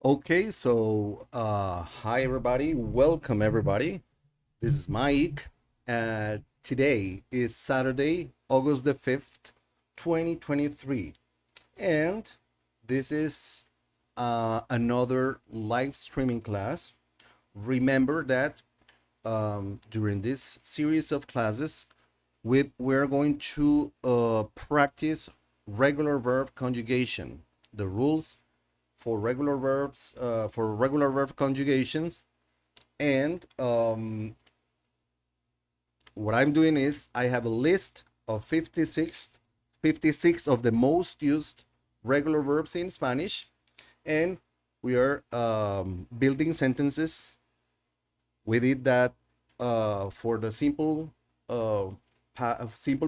Okay, so hi everybody, welcome everybody. This is Mike. Today is Saturday, August the 5th, 2023, and this is another live streaming class. Remember that during this series of classes, we're going to practice regular verb conjugation, the rules for regular verb conjugations. And what I'm doing is I have a list of 56 of the most used regular verbs in Spanish, and we are building sentences. We did that for the simple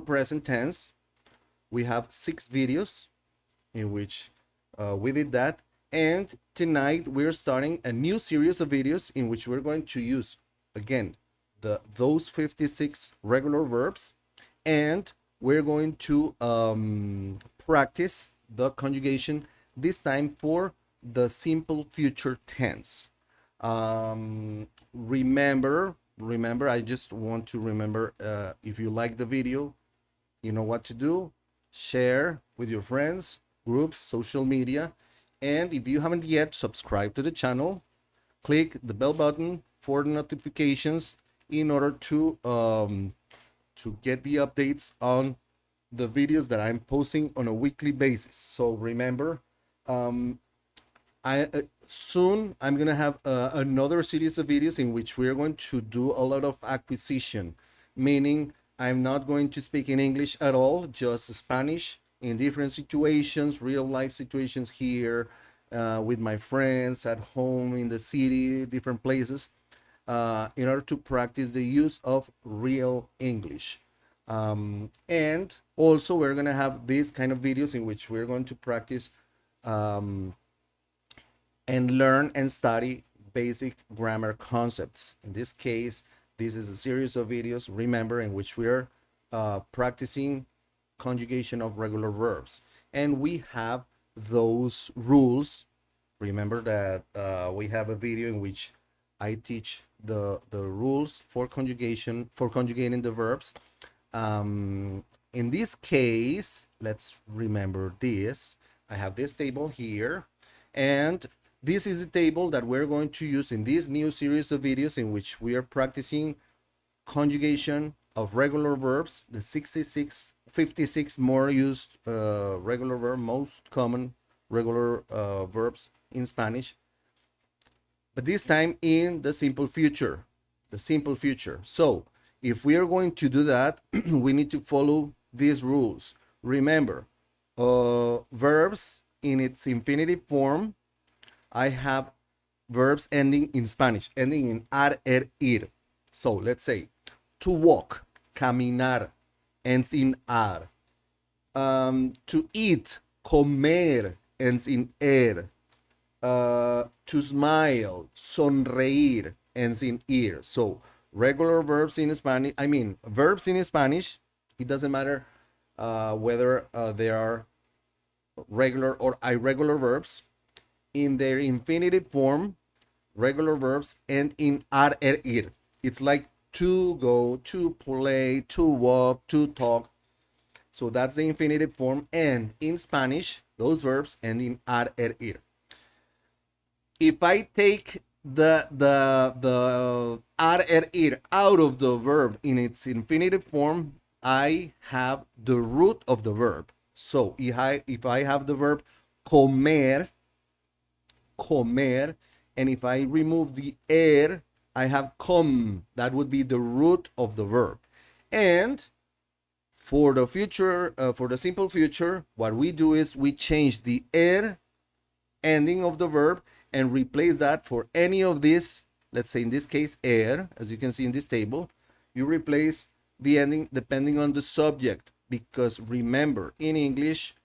present tense. We have 6 videos in which we did that. And tonight we're starting a new series of videos in which we're going to use again those 56 regular verbs, and we're going to practice the conjugation, this time for the simple future tense. Remember, I just want to remember, if you like the video, you know what to do. Share with your friends, groups, social media. And if you haven't yet subscribed to the channel, click the bell button for the notifications in order to get the updates on the videos that I'm posting on a weekly basis. So remember, soon I'm gonna have another series of videos in which we're going to do a lot of acquisition, meaning I'm not going to speak in English at all, just Spanish in different situations, real life situations here, with my friends at home, in the city, different places, in order to practice the use of real English. And also we're gonna have these kind of videos in which we're going to practice and learn and study basic grammar concepts. In this case, this is a series of videos, remember, in which we are practicing conjugation of regular verbs. And we have those rules. Remember that we have a video in which I teach the rules for conjugation, for conjugating the verbs. In this case, let's remember this. I have this table here, and this is the table that we're going to use in this new series of videos in which we are practicing conjugation of regular verbs, the 56 more used regular verb, most common regular verbs in Spanish, but this time in the simple future. The simple future. So if we are going to do that, we need to follow these rules. Remember, verbs in its infinitive form, I have verbs ending in Spanish, ending in ar, ir. So let's say to walk, caminar, ends in ar. To eat, comer, ends in er. To smile, sonreír, ends in ir. So regular verbs in Spanish, verbs in Spanish, it doesn't matter whether they are regular or irregular verbs. In their infinitive form, regular verbs end in ar, ir. It's like to go, to play, to walk, to talk. So that's the infinitive form. And in Spanish, those verbs end in ar, ir. If I take the ar, ir out of the verb in its infinitive form, I have the root of the verb. So if I have the verb comer, and if I remove the er, I have com. That would be the root of the verb. And for the future, for the simple future, what we do is we change the er ending of the verb and replace that for any of these. Let's say in this case er, as you can see in this table, you replace the ending depending on the subject, because remember, in English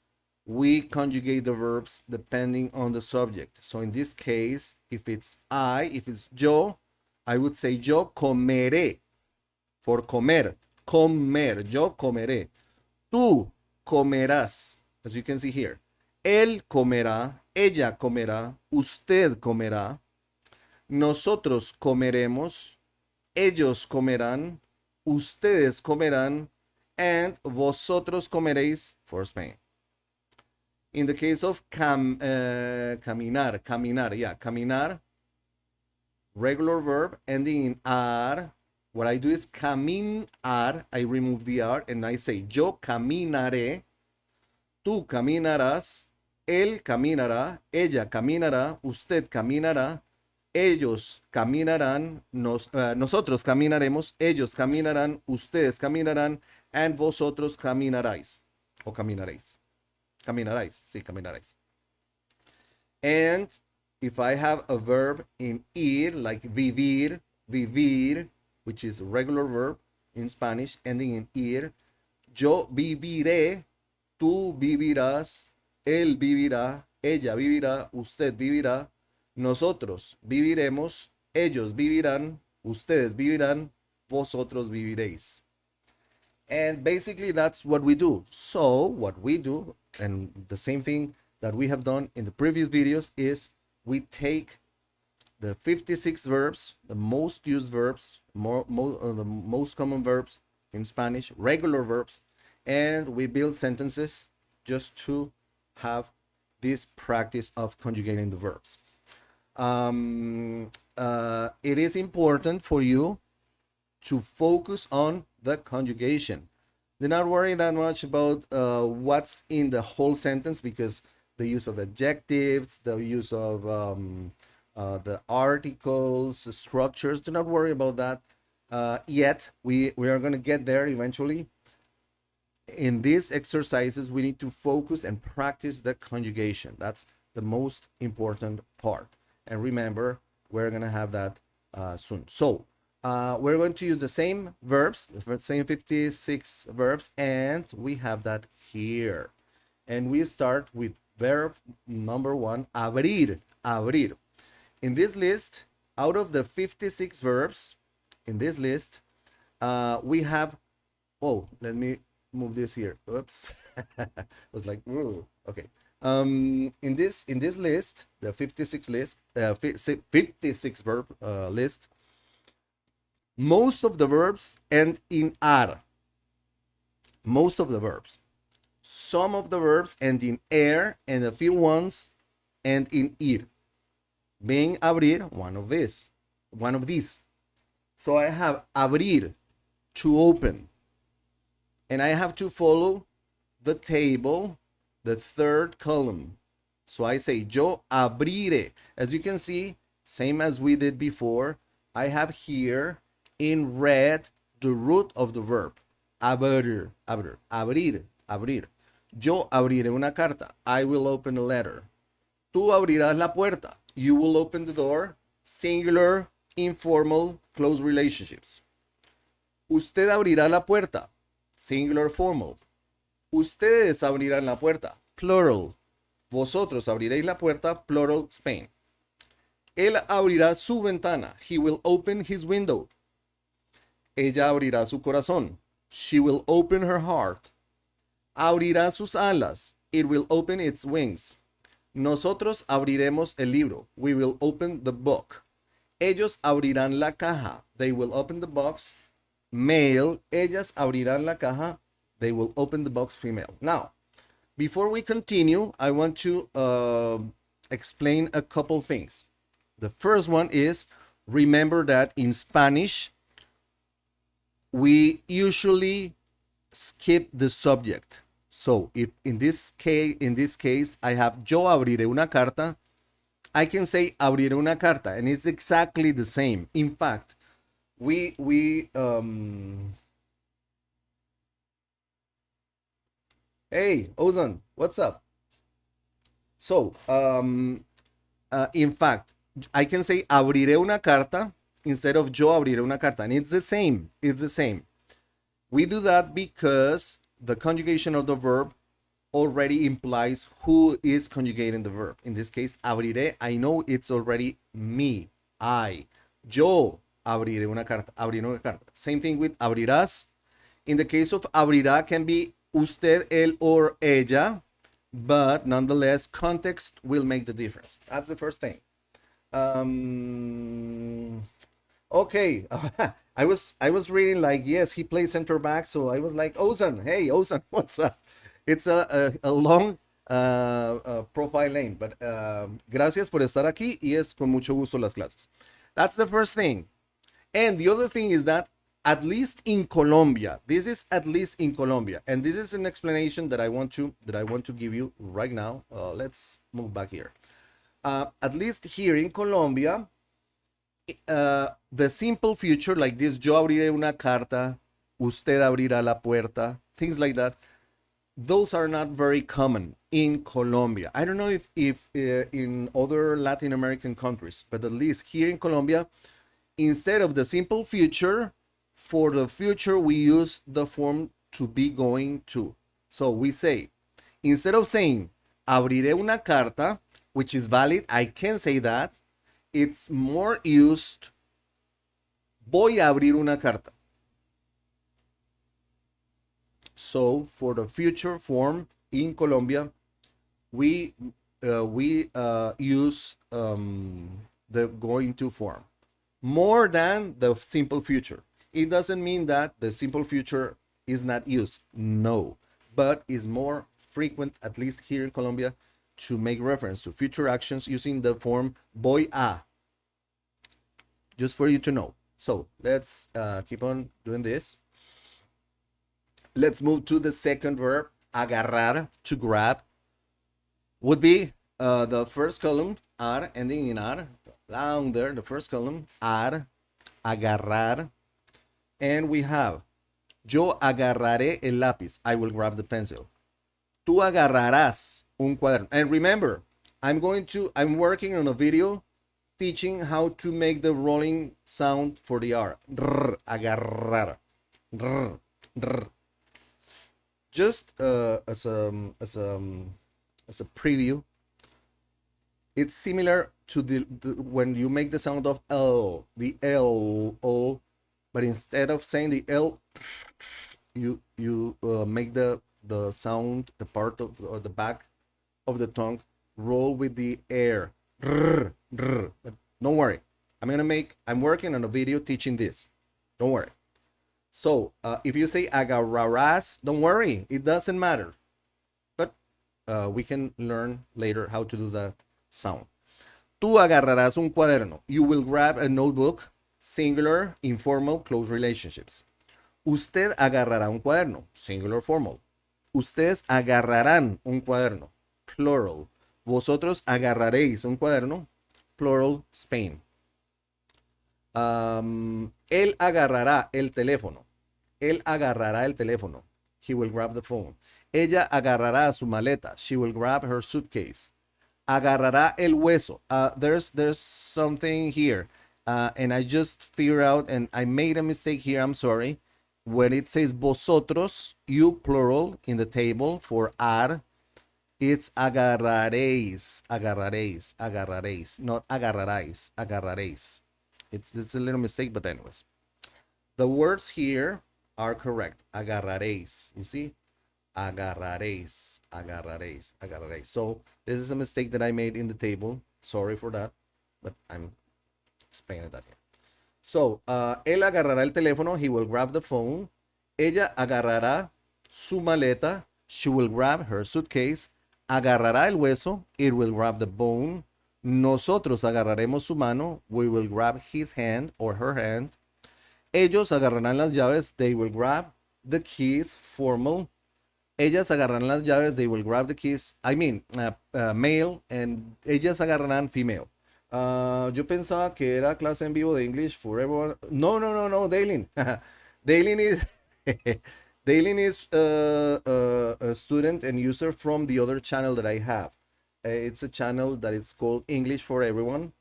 we conjugate the verbs depending on the subject. So in this case, if it's yo, I would say yo comeré, for comer, yo comeré. Tú comerás, as you can see here. Él comerá, ella comerá, usted comerá, nosotros comeremos, ellos comerán, ustedes comerán, and vosotros comeréis for Spain. In the case of caminar, regular verb ending in ar. What I do is caminar, I remove the r and I say yo caminaré, tú caminarás, él caminará, ella caminará, usted caminará, ellos caminarán, nosotros caminaremos, ellos caminarán, ustedes caminarán, and vosotros caminaréis. O caminaréis. Caminaréis, sí, caminaréis. And if I have a verb in ir, like vivir, which is a regular verb in Spanish, ending in ir, yo viviré, tú vivirás, él vivirá, ella vivirá, usted vivirá, nosotros viviremos, ellos vivirán, ustedes vivirán, vosotros viviréis. And basically that's what we do. So what we do, and the same thing that we have done in the previous videos, is we take the 56 verbs, the most used verbs, the most common verbs in Spanish, regular verbs, and we build sentences just to have this practice of conjugating the verbs. It is important for you to focus on the conjugation. Do not worry that much about what's in the whole sentence, because the use of adjectives, the use of the articles, the structures, do not worry about that yet. We are going to get there eventually. In these exercises, we need to focus and practice the conjugation. That's the most important part. And remember, we're going to have that soon. So we're going to use the same verbs, the same 56 verbs, and we have that here. And we start with verb number 1, abrir, abrir. In this list, out of the 56 verbs in this list, we have, oh, let me move this here. Oops. I was like, whoa. Okay. In this list, the 56 list, 56 verb list, most of the verbs end in ar. Most of the verbs. Some of the verbs end in er, and a few ones end in ir. Being abrir, one of these. So I have abrir, to open. And I have to follow the table, the third column. So I say, yo abriré. As you can see, same as we did before, I have here in red the root of the verb. Abrir, abrir, abrir, abrir. Yo abriré una carta. I will open a letter. Tú abrirás la puerta. You will open the door. Singular, informal, close relationships. Usted abrirá la puerta. Singular, formal. Ustedes abrirán la puerta. Plural. Vosotros abriréis la puerta. Plural, Spain. Él abrirá su ventana. He will open his window. Ella abrirá su corazón. She will open her heart. Abrirá sus alas. It will open its wings. Nosotros abriremos el libro. We will open the book. Ellos abrirán la caja. They will open the box. Male. Ellas abrirán la caja. They will open the box. Female. Now, before we continue, I want to explain a couple things. The first one is, remember that in Spanish, we usually skip the subject. So if in this case I have yo abriré una carta, I can say abriré una carta, and it's exactly the same. In fact, we hey, Ozan, what's up? So, in fact, I can say abriré una carta instead of yo abriré una carta, and it's the same. It's the same. We do that because the conjugation of the verb already implies who is conjugating the verb. In this case, abriré, I know it's already me, I. Yo abriré una carta, abriré una carta. Same thing with abrirás. In the case of abrirá, can be usted, él, or ella. but nonetheless, context will make the difference. That's the first thing. Okay, I was reading like, yes, he plays center back, so I was like, Ozan, hey Ozan, what's up? It's a long profile name, but gracias por estar aquí y es con mucho gusto las clases. That's the first thing. And the other thing is that at least in Colombia, this is at least in Colombia, and this is an explanation that I want to give you right now. Let's move back here. At least here in Colombia, the simple future like this, yo abriré una carta, usted abrirá la puerta, things like that, those are not very common in Colombia. I don't know if in other Latin American countries, but at least here in Colombia, instead of the simple future, for the future we use the form to be going to. So we say, instead of saying abriré una carta, which is valid, I can say that, it's more used voy a abrir una carta. So for the future form in Colombia, we use the going to form more than the simple future. It doesn't mean that the simple future is not used, no, but is more frequent, at least here in Colombia, to make reference to future actions using the form voy a. Just for you to know. So let's keep on doing this. Let's move to the second verb, agarrar, to grab. Would be the first column, ar, ending in ar, down there, the first column, ar, agarrar. And we have, yo agarraré el lápiz, I will grab the pencil. Tú agarrarás un cuaderno. And remember, I'm working on a video teaching how to make the rolling sound for the R. Rrr, agarrar. Rrr, rrr. Just as a preview, it's similar to the when you make the sound of L, the L, O, but instead of saying the L, you make the sound, the part of or the back of the tongue roll with the air. Rrr, rrr. But don't worry, I'm working on a video teaching this. Don't worry. So if you say agarrarás, don't worry, it doesn't matter. But we can learn later how to do that sound. Tú agarrarás un cuaderno. You will grab a notebook. Singular, informal, close relationships. Usted agarrará un cuaderno. Singular, formal. Ustedes agarrarán un cuaderno. Plural. Vosotros agarraréis un cuaderno. Plural, Spain. Él agarrará el teléfono. Él agarrará el teléfono. He will grab the phone. Ella agarrará su maleta. She will grab her suitcase. Agarrará el hueso. There's something here. And I just figured out, and I made a mistake here, I'm sorry. When it says vosotros, you plural in the table for ar, it's agarraréis, agarraréis, agarraréis, not agarraráis, agarraréis. It's a little mistake, but anyways. The words here are correct. Agarraréis, you see? Agarraréis, agarraréis, agarraréis. So this is a mistake that I made in the table. Sorry for that, but I'm explaining that here. So, él agarrará el teléfono. He will grab the phone. Ella agarrará su maleta. She will grab her suitcase. Agarrará el hueso. It will grab the bone. Nosotros agarraremos su mano. We will grab his hand or her hand. Ellos agarrarán las llaves. They will grab the keys, formal. Ellas agarrarán las llaves. They will grab the keys. I mean, male. And ellas agarrarán female. Yo pensaba que era clase en vivo de English for everyone. No, Daylin. Daylin is Daylin is a student and user from the other channel that I have. It's a channel that is called English for Everyone.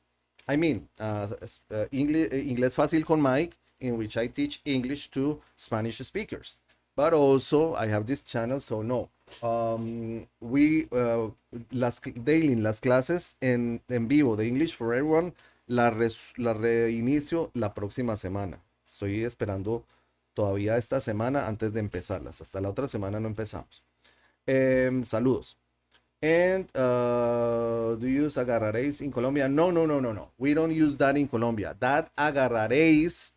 I mean, Inglés Fácil con Mike, in which I teach English to Spanish speakers. But also I have this channel, so no. Daily, las clases en vivo de English for Everyone, la reinicio la próxima semana. Estoy esperando todavía esta semana antes de empezarlas. Hasta la otra semana no empezamos. Saludos. And do you use agarraréis in Colombia? No, no, no, no, no. We don't use that in Colombia. That agarraréis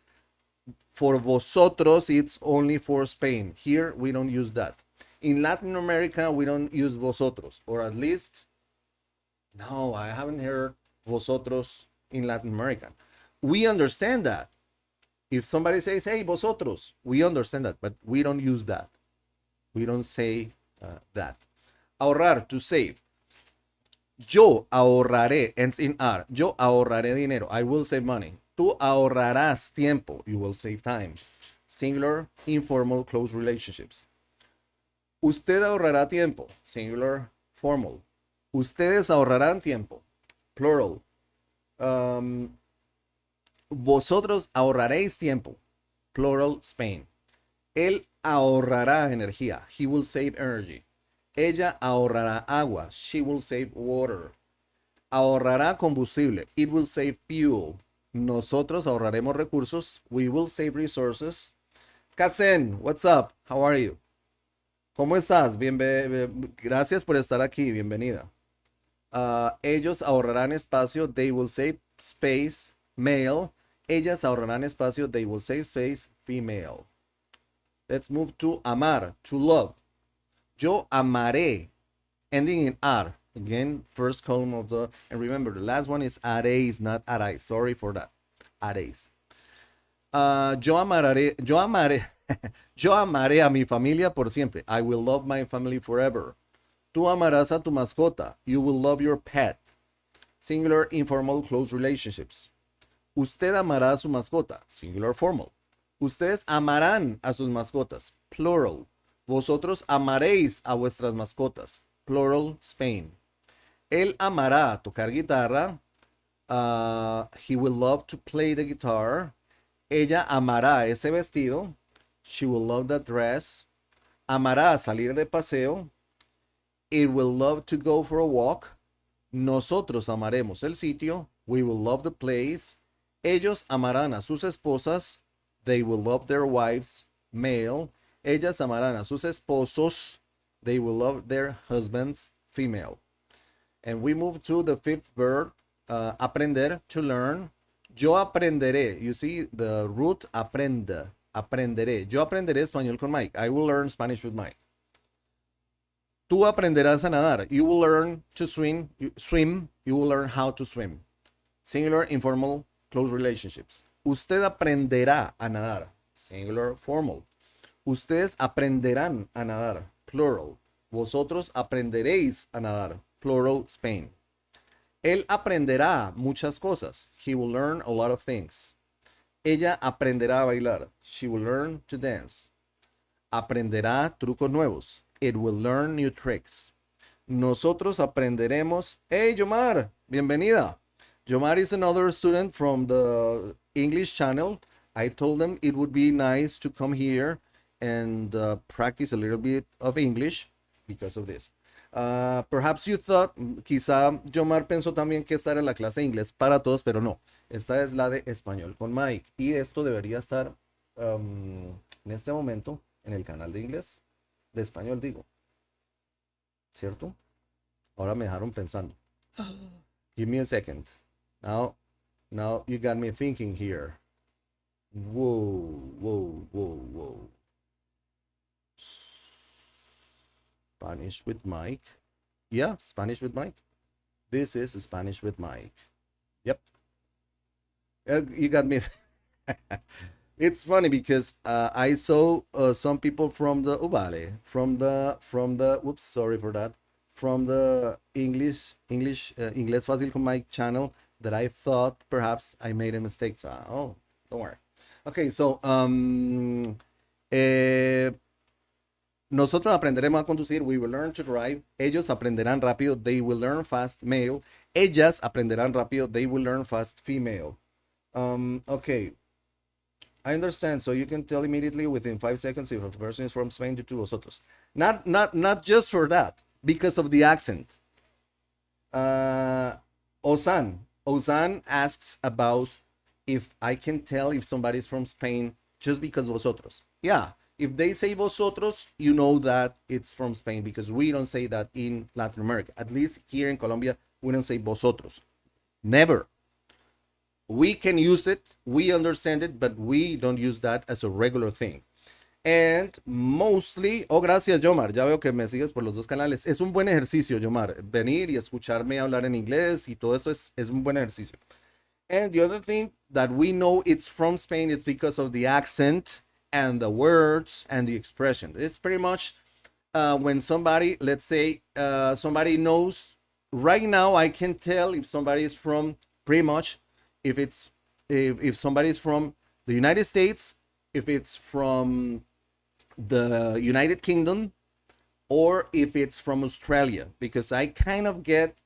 for vosotros, it's only for Spain. Here, we don't use that. In Latin America, we don't use vosotros, or at least, no, I haven't heard vosotros in Latin America. We understand that. If somebody says, hey, vosotros, we understand that, but we don't use that. We don't say that. Ahorrar, to save. Yo ahorraré, ends in R. Yo ahorraré dinero. I will save money. Tú ahorrarás tiempo. You will save time. Singular, informal, close relationships. Usted ahorrará tiempo. Singular, formal. Ustedes ahorrarán tiempo. Plural. Vosotros ahorraréis tiempo. Plural, Spain. Él ahorrará energía. He will save energy. Ella ahorrará agua. She will save water. Ahorrará combustible. It will save fuel. Nosotros ahorraremos recursos. We will save resources. Katzen, what's up? How are you? ¿Cómo estás? Gracias por estar aquí. Bienvenida. Ellos ahorrarán espacio. They will save space. Male. Ellas ahorrarán espacio. They will save space. Female. Let's move to amar, to love. Yo amaré, ending in ar. Again, first column of the, and remember, the last one is haréis, not haráis. Sorry for that. Haréis. Yo amaré, yo amaré a mi familia por siempre. I will love my family forever. Tú amarás a tu mascota. You will love your pet. Singular, informal, close relationships. Usted amará a su mascota. Singular, formal. Ustedes amarán a sus mascotas. Plural. Vosotros amaréis a vuestras mascotas. Plural, Spain. Él amará tocar guitarra. He will love to play the guitar. Ella amará ese vestido. She will love that dress. Amará salir de paseo. It will love to go for a walk. Nosotros amaremos el sitio. We will love the place. Ellos amarán a sus esposas. They will love their wives. Male. Ellas amarán a sus esposos. They will love their husbands. Female. And we move to the fifth verb, aprender, to learn. Yo aprenderé. You see the root aprende. Aprenderé. Yo aprenderé español con Mike. I will learn Spanish with Mike. Tú aprenderás a nadar. You will learn to swim. You will learn how to swim. Singular, informal, close relationships. Usted aprenderá a nadar. Singular, formal. Ustedes aprenderán a nadar. Plural. Vosotros aprenderéis a nadar. Plural, Spain. Él aprenderá muchas cosas. He will learn a lot of things. Ella aprenderá a bailar. She will learn to dance. Aprenderá trucos nuevos. It will learn new tricks. Nosotros aprenderemos. Hey, Yomar, bienvenida. Yomar is another student from the English channel. I told them it would be nice to come here and practice a little bit of English because of this. Perhaps you thought, quizá Yomar pensó también que esta era la clase de inglés para todos, pero no. Esta es la de español con Mike. Y esto debería estar en este momento en el canal de inglés, de español digo. ¿Cierto? Ahora me dejaron pensando. Give me a second. Now you got me thinking here. Whoa, whoa, whoa, whoa. Spanish with Mike. Yeah, Spanish with Mike. This is Spanish with Mike. Yep. You got me. It's funny because I saw some people from the from the whoops, sorry for that, from the Inglés Fácil con Mike channel that I thought perhaps I made a mistake. So, oh, don't worry. Okay, so nosotros aprenderemos a conducir. We will learn to drive. Ellos aprenderán rápido. They will learn fast. Male. Ellas aprenderán rápido. They will learn fast. Female. Okay. I understand. So you can tell immediately within 5 seconds if a person is from Spain due to vosotros. Not just for that, because of the accent. Ozan asks about if I can tell if somebody's from Spain just because vosotros. Yeah, If they say vosotros, you know that it's from Spain because we don't say that in Latin America. At least here in Colombia, we don't say vosotros. Never. We can use it, we understand it, but we don't use that as a regular thing. And mostly, oh, gracias, Yomar. Ya veo que me sigues por los dos canales. Es un buen ejercicio, Yomar. Venir y escucharme hablar en inglés y todo esto es un buen ejercicio. And the other thing that we know it's from Spain, it's because of the accent and the words and the expression. It's pretty much when somebody, let's say, somebody knows. Right now, I can tell if somebody is from, pretty much, if somebody is from the United States, if it's from the United Kingdom, or if it's from Australia, because I kind of get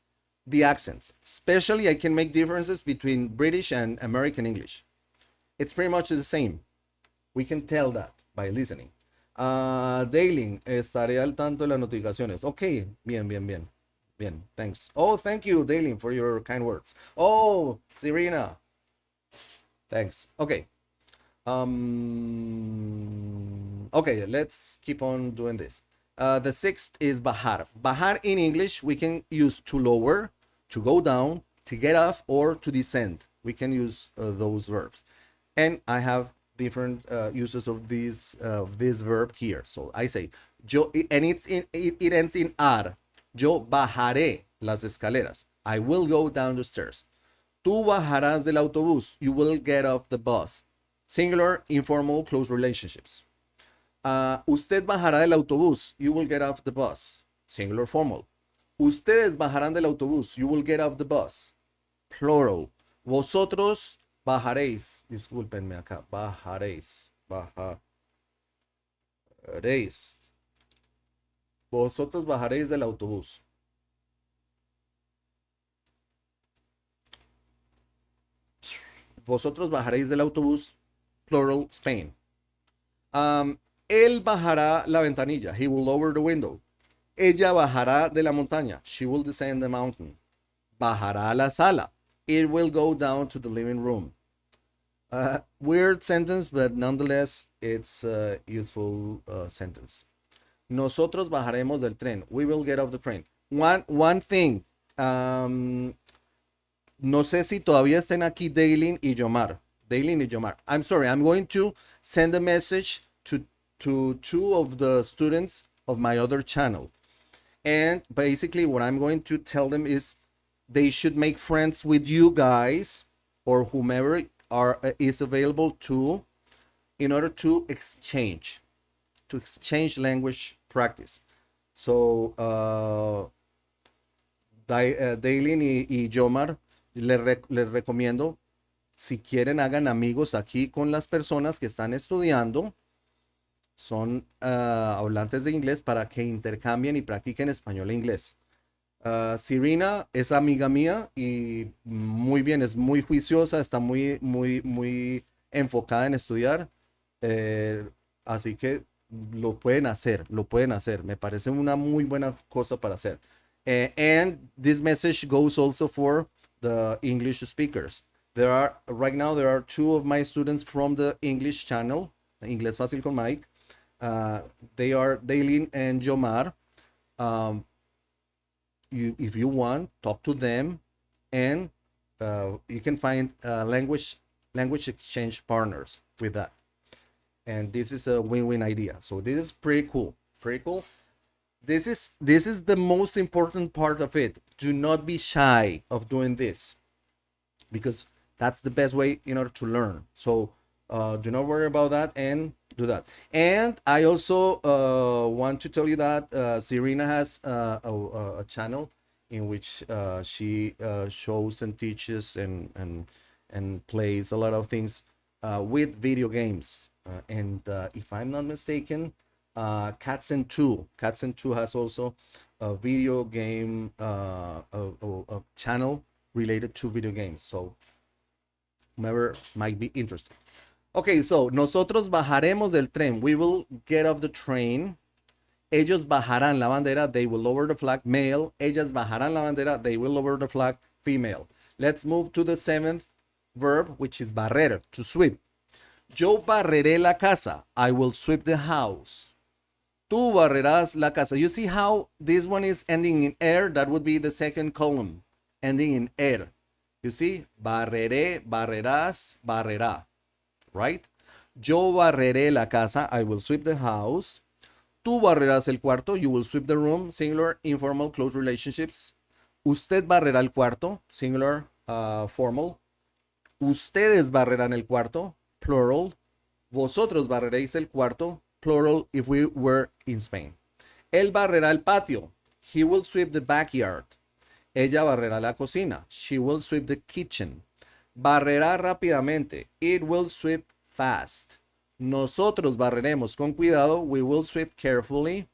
the accents. Especially, I can make differences between British and American English. It's pretty much the same. We can tell that by listening. Dailing, estaré al tanto de las notificaciones. Ok, bien, thanks. Oh, thank you, Dailing, for your kind words. Oh, Serena, thanks. Okay. Okay, let's keep on doing this. The sixth is bajar. Bajar in English, we can use to lower, to go down, to get off, or to descend. We can use those verbs. And I have different uses of this verb here. So I say, yo, and it ends in ar. Yo bajaré las escaleras. I will go down the stairs. Tú bajarás del autobús. You will get off the bus. Singular, informal, close relationships. Usted bajará del autobús. You will get off the bus. Singular, formal. Ustedes bajarán del autobús. You will get off the bus. Plural. Vosotros bajaréis. Discúlpenme acá. Bajaréis. Bajaréis. Vosotros bajaréis del autobús. Vosotros bajaréis del autobús. Plural, Spain. Él bajará la ventanilla. He will lower the window. Ella bajará de la montaña. She will descend the mountain. Bajará a la sala. It will go down to the living room. Weird sentence, but nonetheless, it's a useful sentence. Nosotros bajaremos del tren. We will get off the train. One thing. No sé si todavía estén aquí Daylin y Yomar. I'm sorry, I'm going to send a message to two of the students of my other channel. And basically what I'm going to tell them is they should make friends with you guys or whomever is available to in order to exchange language practice. So Daylin y Yomar les recomiendo, si quieren hagan amigos aquí con las personas que están estudiando, son hablantes de inglés para que intercambien y practiquen español e inglés. Serena es amiga mía y muy bien, es muy juiciosa, está muy enfocada en estudiar, así que lo pueden hacer, me parece una muy buena cosa para hacer. And this message goes also for the English speakers. Right now there are two of my students from the English channel, Inglés Fácil con Mike. They are Daylin and Yomar. If you want, talk to them, and you can find language exchange partners with that. And this is a win-win idea. So this is pretty cool. This is the most important part of it. Do not be shy of doing this, because that's the best way in order to learn. So do not worry about that and do that. And I also want to tell you that Serena has a channel in which she shows and teaches and plays a lot of things with video games. And if I'm not mistaken, Cats and Two has also a video game a channel related to video games. So whomever might be interested. Okay, so nosotros bajaremos del tren. We will get off the train. Ellos bajarán la bandera. They will lower the flag. Male. Ellas bajarán la bandera. They will lower the flag. Female. Let's move to the seventh verb, which is barrer, to sweep. Yo barreré la casa. I will sweep the house. Tú barrerás la casa. You see how this one is ending in er? That would be the second column, ending in er. You see? Barreré, barrerás, barrerá. Right? Yo barreré la casa. I will sweep the house. Tú barrerás el cuarto. You will sweep the room. Singular, informal, close relationships. Usted barrerá el cuarto. Singular, formal. Ustedes barrerán el cuarto. Plural. Vosotros barreréis el cuarto. Plural if we were in Spain. Él barrerá el patio. He will sweep the backyard. Ella barrerá la cocina. She will sweep the kitchen. Barrerá rápidamente. It will sweep fast. Nosotros barreremos con cuidado. We will sweep carefully.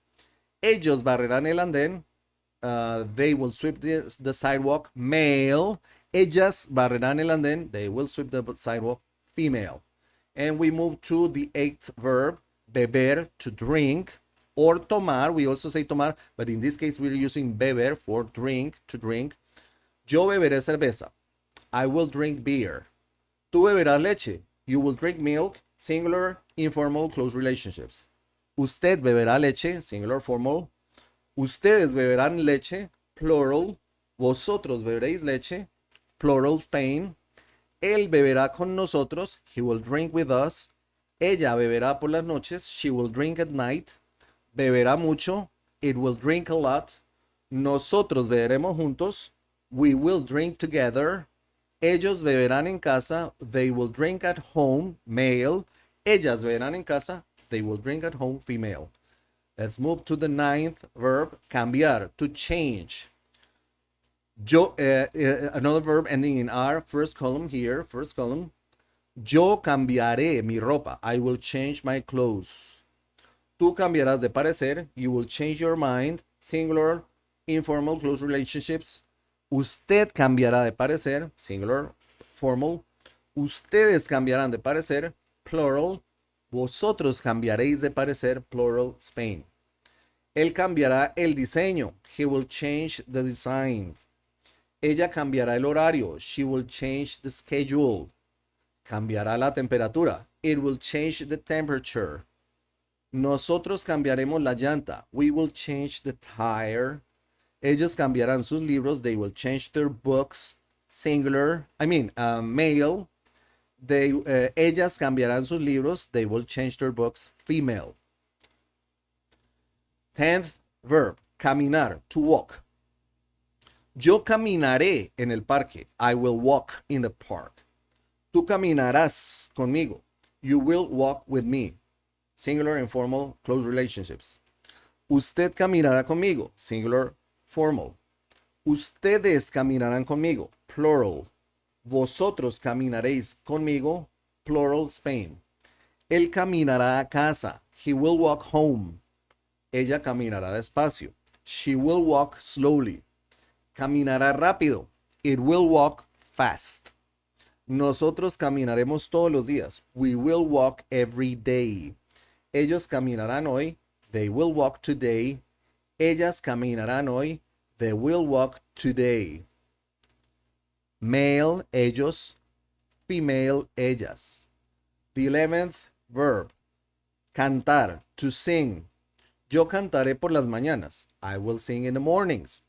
Ellos barrerán el andén. They will sweep the sidewalk. Male. Ellas barrerán el andén. They will sweep the sidewalk. Female. And we move to the 8th verb. Beber, to drink. Or tomar. We also say tomar. But in this case, we're using beber for drink, to drink. Yo beberé cerveza. I will drink beer. Tú beberás leche. You will drink milk. Singular, informal, close relationships. Usted beberá leche. Singular, formal. Ustedes beberán leche. Plural. Vosotros beberéis leche. Plural, Spain. Él beberá con nosotros. He will drink with us. Ella beberá por las noches. She will drink at night. Beberá mucho. It will drink a lot. Nosotros beberemos juntos. We will drink together. Ellos beberán en casa. They will drink at home. Male. Ellas beberán en casa. They will drink at home. Female. Let's move to the 9th verb. Cambiar. To change. Yo, another verb ending in R. First column here. First column. Yo cambiaré mi ropa. I will change my clothes. Tú cambiarás de parecer. You will change your mind. Singular, informal, close relationships. Usted cambiará de parecer. Singular, formal. Ustedes cambiarán de parecer. Plural. Vosotros cambiaréis de parecer. Plural, Spain. Él cambiará el diseño. He will change the design. Ella cambiará el horario. She will change the schedule. Cambiará la temperatura. It will change the temperature. Nosotros cambiaremos la llanta. We will change the tire. Ellos cambiarán sus libros. They will change their books. Singular. Male. Ellas cambiarán sus libros. They will change their books. Female. 10th verb. Caminar. To walk. Yo caminaré en el parque. I will walk in the park. Tú caminarás conmigo. You will walk with me. Singular, informal, close relationships. Usted caminará conmigo. Singular, formal. Ustedes caminarán conmigo. Plural. Vosotros caminaréis conmigo. Plural, Spain. Él caminará a casa. He will walk home. Ella caminará despacio. She will walk slowly. Caminará rápido. It will walk fast. Nosotros caminaremos todos los días. We will walk every day. Ellos caminarán hoy. They will walk today. Ellas caminarán hoy. They will walk today. Male, ellos. Female, ellas. The 11th verb. Cantar, to sing. Yo cantaré por las mañanas. I will sing in the mornings.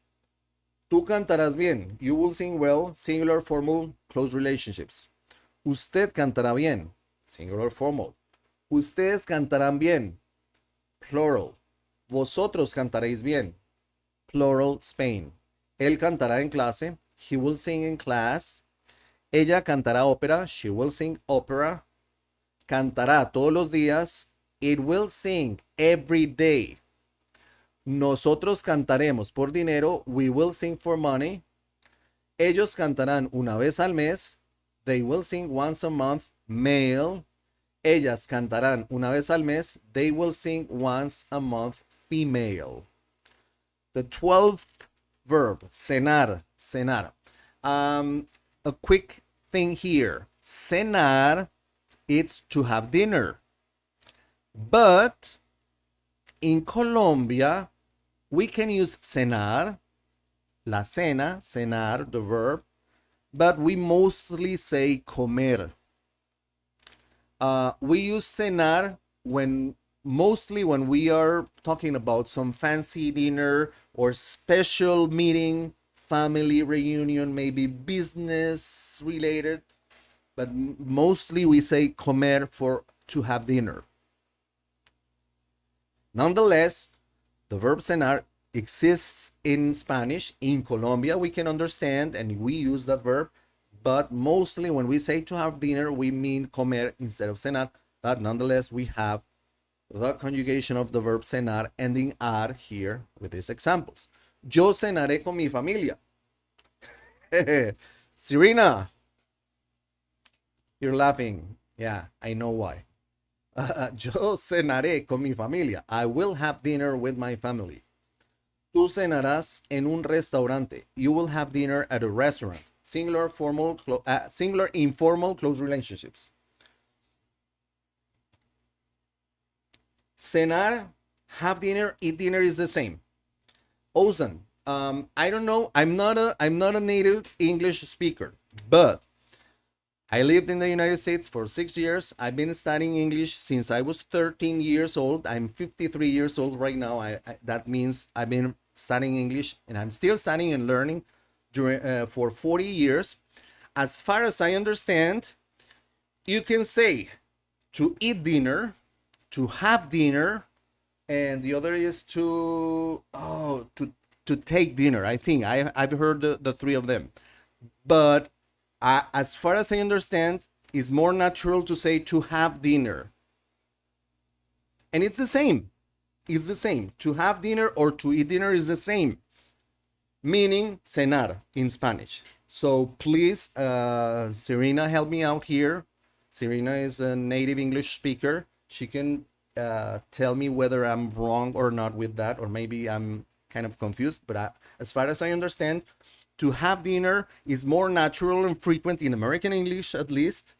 Tú cantarás bien. You will sing well. Singular, formal, close relationships. Usted cantará bien. Singular, formal. Ustedes cantarán bien. Plural. Vosotros cantaréis bien. Plural, Spain. Él cantará en clase. He will sing in class. Ella cantará ópera. She will sing opera. Cantará todos los días. It will sing every day. Nosotros cantaremos por dinero. We will sing for money. Ellos cantarán una vez al mes. They will sing once a month. Male. Ellas cantarán una vez al mes. They will sing once a month. Female. The 12th verb, cenar, cenar. A quick thing here. Cenar, it's to have dinner. But in Colombia, we can use cenar, la cena, cenar, the verb, but we mostly say comer. We use cenar mostly when we are talking about some fancy dinner or special meeting, family reunion, maybe business related, but mostly we say comer for to have dinner. Nonetheless, the verb cenar exists in Spanish. In Colombia, we can understand and we use that verb, but mostly when we say to have dinner, we mean comer instead of cenar. But nonetheless, we have the conjugation of the verb cenar ending ar here with these examples. Yo cenaré con mi familia. Serena, you're laughing. Yeah, I know why. Yo cenaré con mi familia. I will have dinner with my family. Tú cenarás en un restaurante. You will have dinner at a restaurant. Singular, formal, singular, informal, close relationships. Cenar, have dinner, eat dinner is the same. Ozan, I don't know. I'm not a native English speaker, but I lived in the United States for 6 years. I've been studying English since I was 13 years old. I'm 53 years old right now. That means I've been studying English and I'm still studying and learning for 40 years. As far as I understand, you can say to eat dinner, to have dinner, and the other is to take dinner. I think I've heard the three of them, but as far as I understand, it's more natural to say to have dinner. And it's the same. It's the same. To have dinner or to eat dinner is the same, meaning cenar in Spanish. So please, Serena, help me out here. Serena is a native English speaker. She can tell me whether I'm wrong or not with that, or maybe I'm kind of confused. But as far as I understand, to have dinner is more natural and frequent in American English, at least.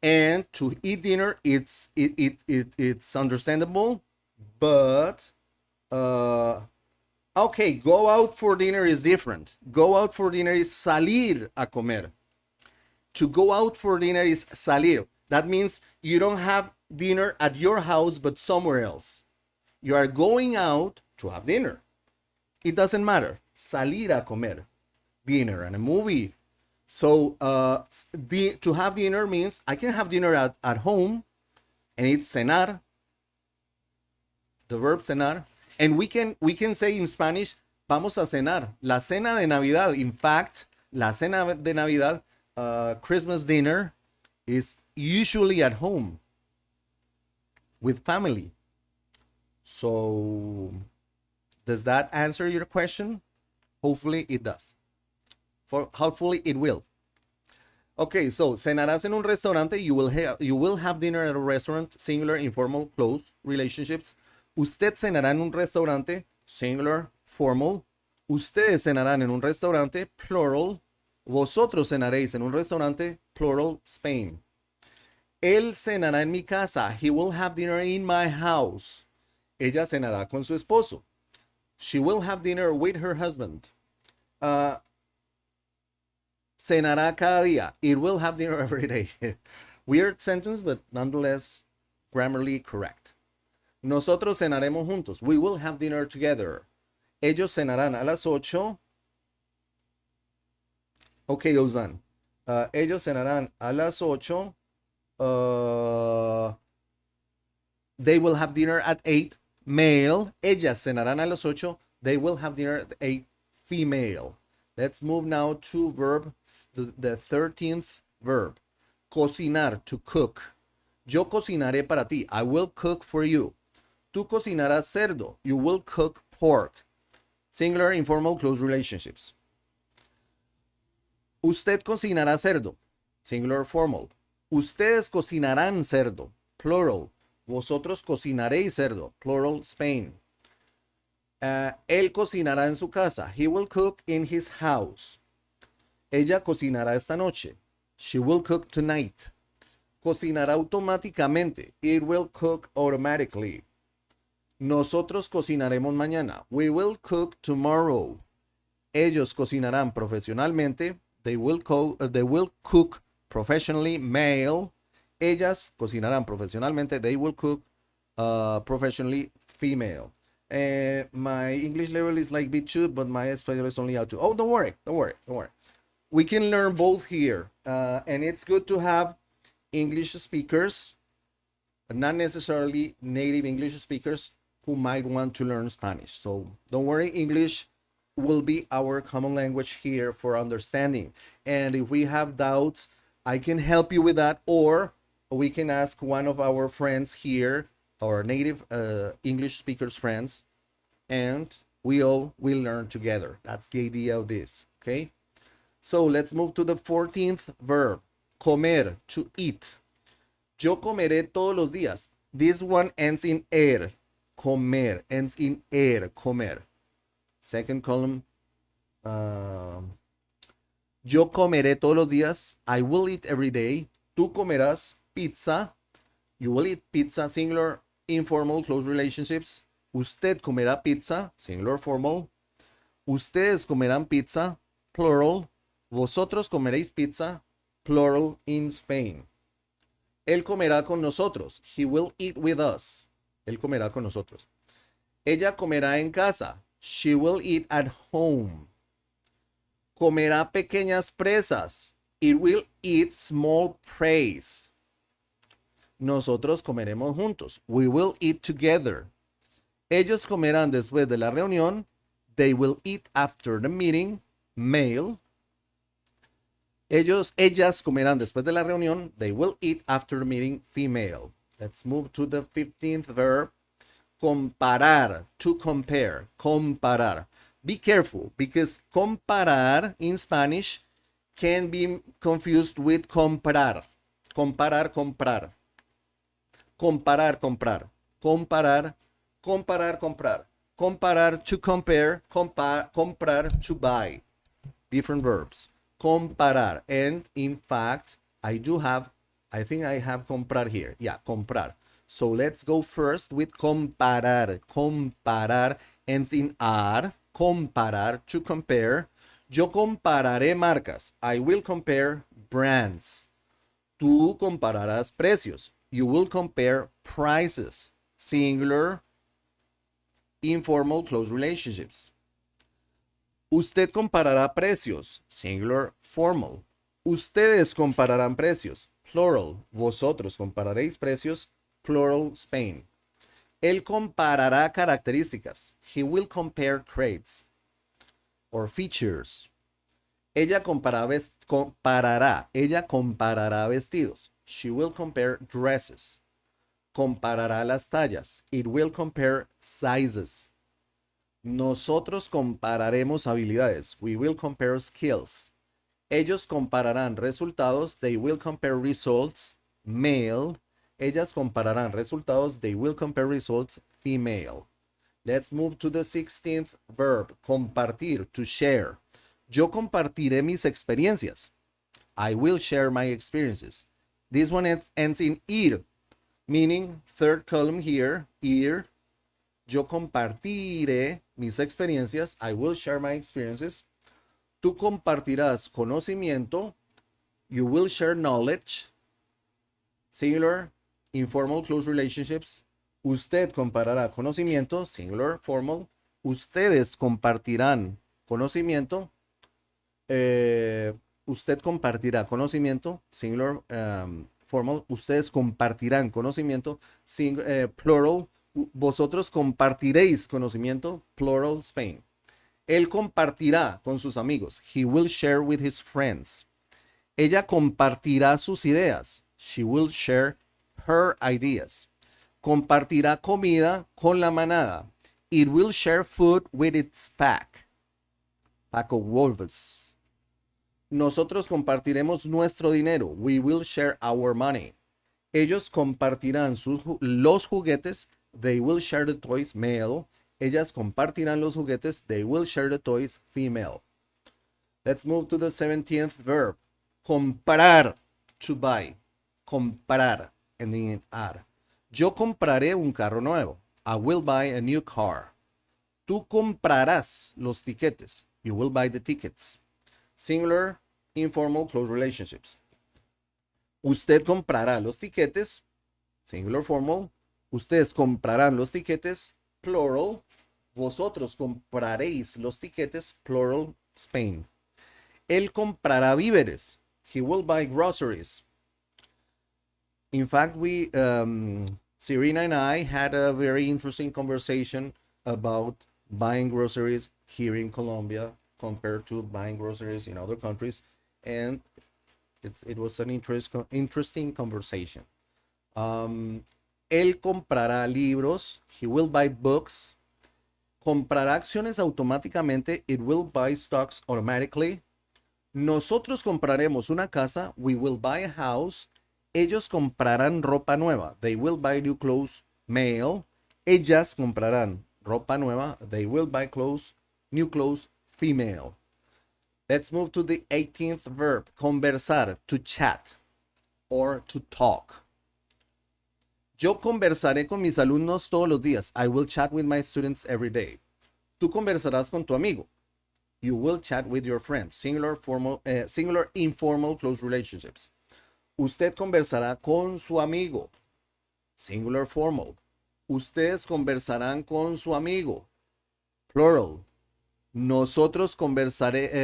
And to eat dinner, it's understandable, but okay, go out for dinner is different. Go out for dinner is salir a comer. To go out for dinner is salir. That means you don't have dinner at your house, but somewhere else. You are going out to have dinner. It doesn't matter. Salir a comer. Dinner and a movie. So to have dinner means I can have dinner at home, and it's cenar, the verb cenar. And we can say in Spanish, vamos a cenar. La cena de Navidad. In fact, la cena de Navidad, Christmas dinner, is usually at home with family. So does that answer your question? Hopefully it does. Hopefully it will. Okay, so cenarás en un restaurante. You will have dinner at a restaurant. Singular, informal, close relationships. Usted cenará en un restaurante. Singular, formal. Ustedes cenarán en un restaurante. Plural. Vosotros cenaréis en un restaurante. Plural, Spain. Él cenará en mi casa. He will have dinner in my house. Ella cenará con su esposo. She will have dinner with her husband. Cenará cada día. It will have dinner every day. Weird sentence, but nonetheless grammarly correct. Nosotros cenaremos juntos. We will have dinner together. Ellos cenarán a las 8. Okay, Ozan. Ellos cenarán a las 8. They will have dinner at 8. Male. Ellas cenarán a las 8. They will have dinner at 8. Female. Let's move now to the 13th verb. Cocinar, to cook. Yo cocinaré para ti. I will cook for you. Tú cocinarás cerdo. You will cook pork. Singular, informal, close relationships. Usted cocinará cerdo. Singular, formal. Ustedes cocinarán cerdo. Plural. Vosotros cocinaréis cerdo. Plural, Spain. Él cocinará en su casa. He will cook in his house. Ella cocinará esta noche. She will cook tonight. Cocinará automáticamente. It will cook automatically. Nosotros cocinaremos mañana. We will cook tomorrow. Ellos cocinarán profesionalmente. They will cook professionally, male. Ellas cocinarán profesionalmente. They will cook professionally. Female. My English level is like B2, but my Spanish is only A2. Oh, don't worry, don't worry, don't worry. We can learn both here. And it's good to have English speakers, not necessarily native English speakers, who might want to learn Spanish. So don't worry, English will be our common language here for understanding. And if we have doubts, I can help you with that, or we can ask one of our friends here, our native English speakers friends, and we all will learn together. That's the idea of this, okay? So let's move to the 14th verb, comer, to eat. Yo comeré todos los días. This one ends in er. Comer ends in er, comer. Second column. Yo comeré todos los días. I will eat every day. Tú comerás pizza. You will eat pizza, singular, informal, close relationships. Usted comerá pizza, singular, formal. Ustedes comerán pizza, plural. Vosotros comeréis pizza, plural, in Spain. Él comerá con nosotros. He will eat with us. Él comerá con nosotros. Ella comerá en casa. She will eat at home. Comerá pequeñas presas. It will eat small prey. Nosotros comeremos juntos. We will eat together. Ellos comerán después de la reunión. They will eat after the meeting. Male. Ellas comerán después de la reunión. They will eat after the meeting. Female. Let's move to the 15th verb. Comparar. To compare. Comparar. Be careful, because comparar in Spanish can be confused with comprar. Comparar, comprar. Comparar, comprar. Comparar, comparar, comprar. Comparar, to compare. Comprar, to buy. Different verbs. Comparar. And in fact, I think I have comprar here. Yeah, comprar. So let's go first with comparar. Comparar ends in ar. Comparar, to compare. Yo compararé marcas. I will compare brands. Tú compararás precios. You will compare prices. Singular, informal, close relationships. Usted comparará precios. Singular, formal. Ustedes compararán precios. Plural. Vosotros compararéis precios. Plural, Spain. Él comparará características. He will compare traits or features. Ella comparará. Ella comparará vestidos. She will compare dresses. Comparará las tallas. It will compare sizes. Nosotros compararemos habilidades. We will compare skills. Ellos compararán resultados. They will compare results. Male. Ellas compararán resultados. They will compare results. Female. Let's move to the 16th verb. Compartir, to share. Yo compartiré mis experiencias. I will share my experiences. This one ends in ir, meaning third column here, ir. Yo compartiré mis experiencias. I will share my experiences. Tú compartirás conocimiento. You will share knowledge. Singular, informal, close relationships. Usted comparará conocimiento. Singular, formal. Ustedes compartirán conocimiento. Usted compartirá conocimiento. Singular, formal. Ustedes compartirán conocimiento. Plural. Vosotros compartiréis conocimiento. Plural, Spain. Él compartirá con sus amigos. He will share with his friends. Ella compartirá sus ideas. She will share her ideas. Compartirá comida con la manada. It will share food with its pack. Pack of wolves. Nosotros compartiremos nuestro dinero. We will share our money. Ellos compartirán los juguetes. They will share the toys. Male. Ellas compartirán los juguetes. They will share the toys. Female. Let's move to the 17th verb. Comprar. To buy. Comprar. Ending in ar. Yo compraré un carro nuevo. I will buy a new car. Tú comprarás los tiquetes. You will buy the tickets. Singular, informal, close relationships. Usted comprará los tiquetes, singular formal. Ustedes comprarán los tiquetes, plural. Vosotros compraréis los tiquetes, plural, Spain. Él comprará víveres. He will buy groceries. In fact, Serena and I had a very interesting conversation about buying groceries here in Colombia compared to buying groceries in other countries. And it was an interesting conversation. Él comprará libros. He will buy books. Comprará acciones automáticamente. It will buy stocks automatically. Nosotros compraremos una casa. We will buy a house. Ellos comprarán ropa nueva. They will buy new clothes, male. Ellas comprarán ropa nueva. They will buy new clothes, female. Let's move to the 18th verb, conversar, to chat or to talk. Yo conversaré con mis alumnos todos los días. I will chat with my students every day. Tú conversarás con tu amigo. You will chat with your friend. Singular, informal, close relationships. Usted conversará con su amigo. Singular, formal. Ustedes conversarán con su amigo. Plural. Ustedes conversarán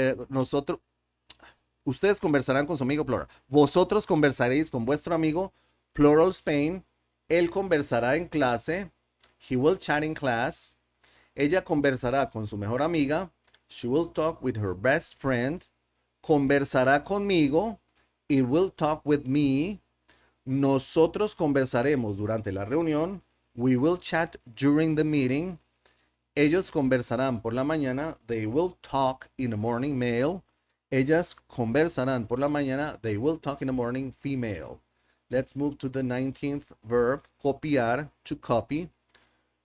con su amigo, plural. Vosotros conversaréis con vuestro amigo, plural, Spain. Él conversará en clase. He will chat in class. Ella conversará con su mejor amiga. She will talk with her best friend. Conversará conmigo. It will talk with me. Nosotros conversaremos durante la reunión. We will chat during the meeting. Ellos conversarán por la mañana. They will talk in the morning, male. Ellas conversarán por la mañana. They will talk in the morning, female. Let's move to the 19th verb, copiar, to copy.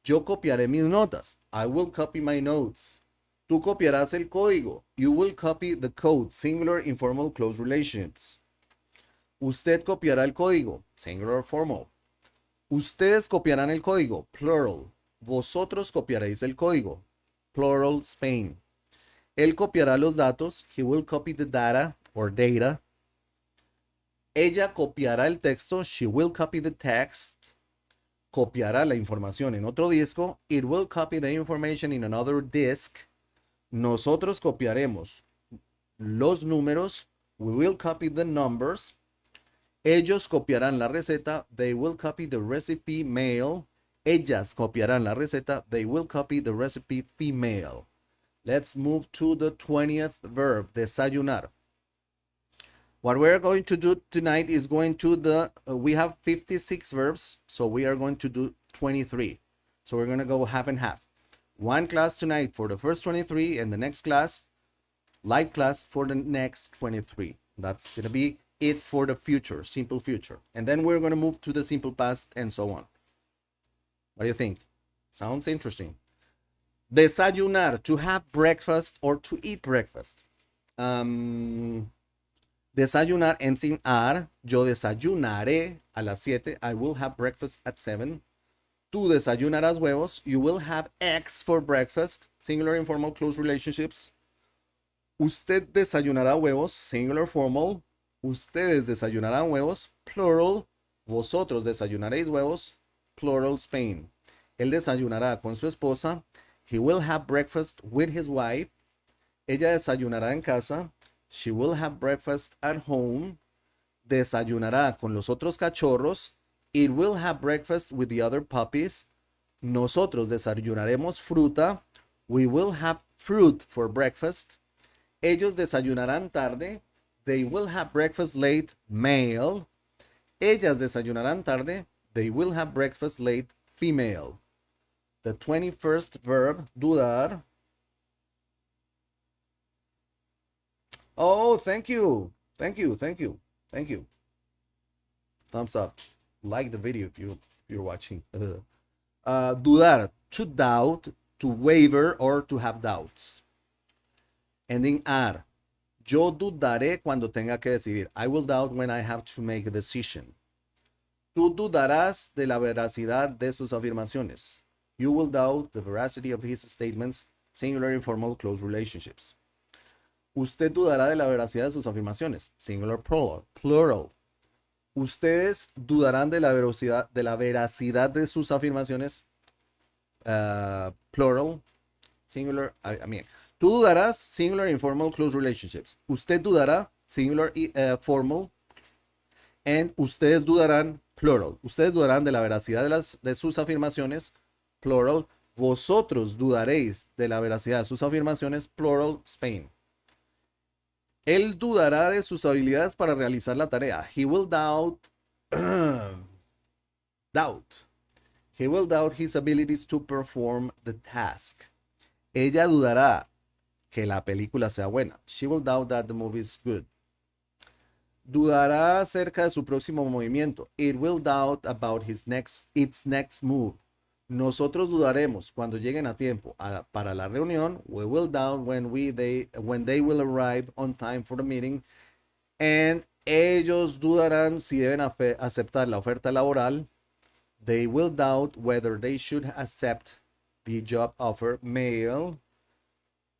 Yo copiaré mis notas. I will copy my notes. Tú copiarás el código. You will copy the code. Singular, informal, close relationships. Usted copiará el código. Singular, formal. Ustedes copiarán el código. Plural. Vosotros copiaréis el código. Plural, Spain. Él copiará los datos. He will copy the data or data. Ella copiará el texto. She will copy the text. Copiará la información en otro disco. It will copy the information in another disk. Nosotros copiaremos los números. We will copy the numbers. Ellos copiarán la receta. They will copy the recipe, male. Ellas copiarán la receta. They will copy the recipe, female. Let's move to the 20th verb, desayunar. What we're going to do tonight is going to we have 56 verbs, so we are going to do 23. So we're going to go half and half. One class tonight for the first 23, and the next class, live class, for the next 23. That's going to be it for the future, simple future. And then we're going to move to the simple past and so on. What do you think? Sounds interesting. Desayunar, to have breakfast or to eat breakfast. Desayunar ends in ar. Yo desayunaré a las 7. I will have breakfast at 7. Tú desayunarás huevos. You will have eggs for breakfast. Singular, informal, close relationships. Usted desayunará huevos. Singular, formal. Ustedes desayunarán huevos. Plural. Vosotros desayunaréis huevos. Plural, Spain. Él desayunará con su esposa. He will have breakfast with his wife. Ella desayunará en casa. She will have breakfast at home. Desayunará con los otros cachorros. It will have breakfast with the other puppies. Nosotros desayunaremos fruta. We will have fruit for breakfast. Ellos desayunarán tarde. They will have breakfast late, male. Ellas desayunarán tarde. They will have breakfast late, female. The 21st verb, dudar. Oh, thank you. Thank you. Thumbs up. Like the video if you're watching. Dudar, to doubt, to waver, or to have doubts. Ending ar. Yo dudaré cuando tenga que decidir. I will doubt when I have to make a decision. Tú dudarás de la veracidad de sus afirmaciones. You will doubt the veracity of his statements. Singular, informal, close relationships. Usted dudará de la veracidad de sus afirmaciones. Singular, plural. Ustedes dudarán de la veracidad de sus afirmaciones, plural, singular, I mean. Tú dudarás, singular, informal, close relationships. Usted dudará, singular, formal, and ustedes dudarán, plural. Ustedes dudarán de la veracidad de sus afirmaciones, plural. Vosotros dudaréis de la veracidad de sus afirmaciones, plural, Spain. Él dudará de sus habilidades para realizar la tarea. He will doubt, doubt. He will doubt his abilities to perform the task. Ella dudará que la película sea buena. She will doubt that the movie is good. Dudará acerca de su próximo movimiento. It will doubt about its next move. Nosotros dudaremos cuando lleguen a tiempo para la reunión. We will doubt when they will arrive on time for the meeting. And ellos dudarán si deben aceptar la oferta laboral. They will doubt whether they should accept the job offer. Male.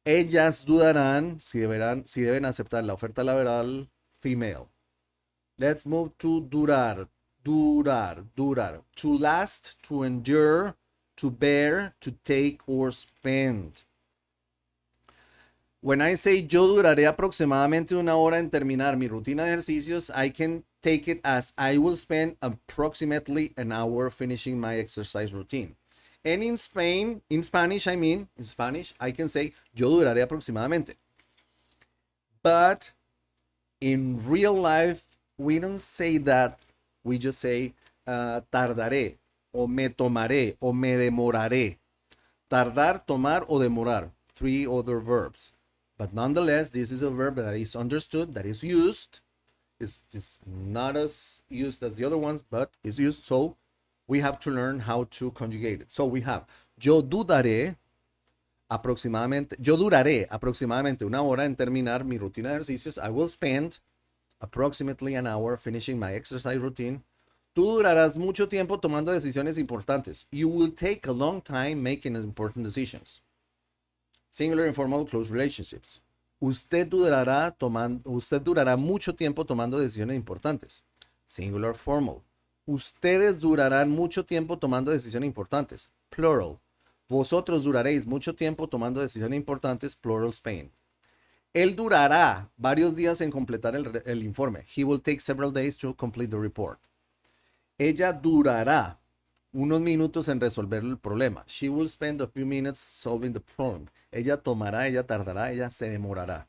Ellas dudarán si deben aceptar la oferta laboral. Female. Let's move to durar. Durar. To last, to endure, to bear, to take, or spend. When I say yo duraré aproximadamente una hora en terminar mi rutina de ejercicios, I can take it as I will spend approximately an hour finishing my exercise routine. And in Spanish, I can say yo duraré aproximadamente. But in real life, we don't say that. We just say tardaré, o me tomaré, o me demoraré. Tardar, tomar, o demorar. 3 other verbs. But nonetheless, this is a verb that is understood, that is used. It's not as used as the other ones, but it's used. So we have to learn how to conjugate it. So we have yo duraré aproximadamente una hora en terminar mi rutina de ejercicios. I will spend approximately an hour finishing my exercise routine. Tú durarás mucho tiempo tomando decisiones importantes. You will take a long time making important decisions. Singular, informal, close relationships. Usted durará mucho tiempo tomando decisiones importantes. Singular, formal. Ustedes durarán mucho tiempo tomando decisiones importantes. Plural. Vosotros duraréis mucho tiempo tomando decisiones importantes. Plural, Spain. Él durará varios días en completar el informe. He will take several days to complete the report. Ella durará unos minutos en resolver el problema. She will spend a few minutes solving the problem. Ella tomará, ella tardará, ella se demorará.